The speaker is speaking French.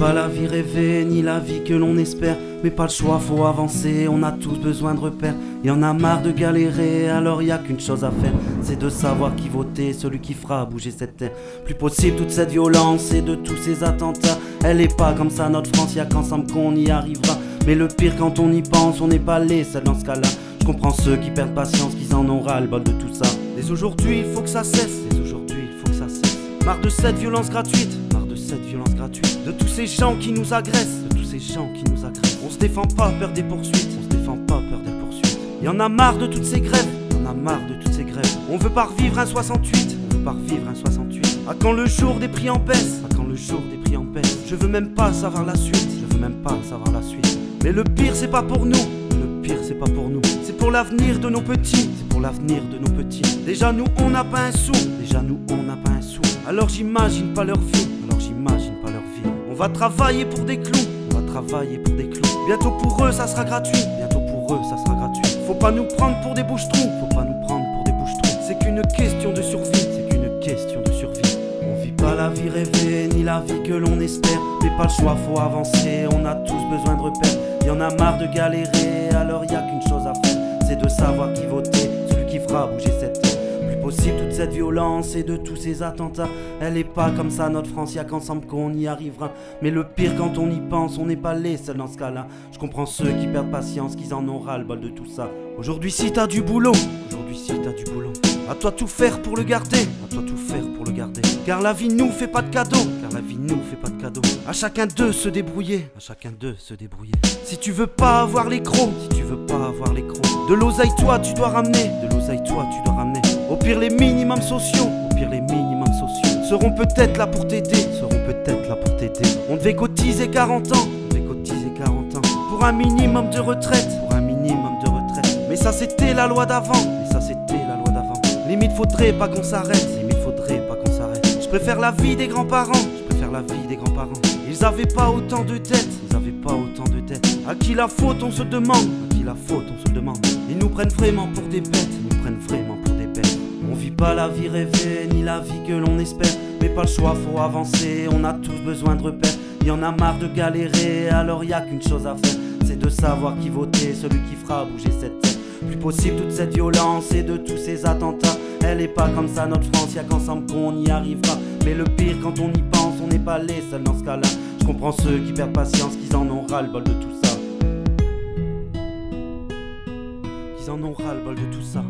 pas la vie rêvée, ni la vie que l'on espère, mais pas le choix, faut avancer, on a tous besoin de repères. Y en a marre de galérer, alors y a qu'une chose à faire, c'est de savoir qui voter, celui qui fera bouger cette terre. Plus possible toute cette violence et de tous ces attentats. Elle est pas comme ça notre France, y'a qu'ensemble qu'on y arrivera. Mais le pire quand on y pense, on n'est pas les seuls dans ce cas-là. Je comprends ceux qui perdent patience, qu'ils en ont ras le bol de tout ça. Dès aujourd'hui il faut que ça cesse, dès aujourd'hui il faut que ça cesse. Marre de cette violence gratuite, marre de cette violence gratuite. De tous ces gens qui nous agressent, de tous ces gens qui nous agressent. On se défend pas, peur des poursuites, on se défend pas, peur des poursuites. Y'en a marre de toutes ces grèves, y'en a marre de toutes ces grèves. On veut pas revivre un 68, on veut pas revivre un 68. À quand le jour des prix en baisse, à quand le jour des prix en baisse. Je veux même pas savoir la suite, je veux même pas savoir la suite. Mais le pire c'est pas pour nous, le pire c'est pas pour nous. C'est pour l'avenir de nos petits, c'est pour l'avenir de nos petits. Déjà nous on n'a pas un sou, déjà nous on n'a pas un sou. Alors j'imagine pas leur vie, alors j'imagine pas leur vie. On va travailler pour des clous, on va travailler pour des clous. Bientôt pour eux ça sera gratuit, bientôt pour eux ça sera gratuit. Faut pas nous prendre pour des bouches-trous, faut pas nous prendre pour des bouches-trous. C'est qu'une question de survie, c'est qu'une question de survie. On vit pas la vie rêvée, ni la vie que l'on espère, mais pas le choix, faut avancer, on a tous besoin de repères. Y'en a marre de galérer, alors y a qu'une chose à faire, c'est de savoir qui voter, celui qui fera bouger cette terre. Plus possible toute cette violence et de tous ces attentats. Elle est pas comme ça notre France, y'a qu'ensemble qu'on y arrivera. Mais le pire quand on y pense, on n'est pas les seuls dans ce cas-là. Je comprends ceux qui perdent patience, qu'ils en ont ras le bol de tout ça. Aujourd'hui si t'as du boulot, aujourd'hui si t'as du boulot, à toi tout faire pour le garder, à toi tout faire pour le garder. Car la vie nous fait pas de cadeaux, car la vie nous fait pas de cadeaux. À chacun d'eux se débrouiller, à chacun d'eux se débrouiller. Si tu veux pas avoir les crocs, si tu veux pas avoir les crocs, de l'oseille toi tu dois ramener, de l'oseille toi tu dois ramener. Au pire les minimums sociaux, au pire les minimums sociaux seront peut-être là pour t'aider, seront peut-être là pour t'aider. On devait cotiser 40 ans, on devait cotiser 40 ans pour un minimum de retraite, pour un minimum de retraite. Mais ça c'était la loi d'avant, mais ça c'était la loi d'avant. Limite faudrait pas qu'on s'arrête, limite faudrait pas qu'on s'arrête. Je préfère la vie des grands-parents, je préfère la vie des grands-parents. Ils avaient pas autant de dettes, ils avaient pas autant de dettes. À qui la faute on se demande, à qui la faute on se demande. Ils nous prennent vraiment pour des bêtes, ils nous prennent vraiment pour des bêtes. On vit pas la vie rêvée, ni la vie que l'on espère, mais pas le choix, faut avancer, on a tous besoin de repères. Y'en a marre de galérer, alors y a qu'une chose à faire, c'est de savoir qui voter, celui qui fera bouger cette terre. Plus possible toute cette violence et de tous ces attentats. Elle est pas comme ça notre France, y'a qu'ensemble qu'on y arrivera. Mais le pire quand on y pense, on n'est pas les seuls dans ce cas-là. Je comprends ceux qui perdent patience, qu'ils en ont ras le bol de tout ça, qu'ils en ont ras le bol de tout ça.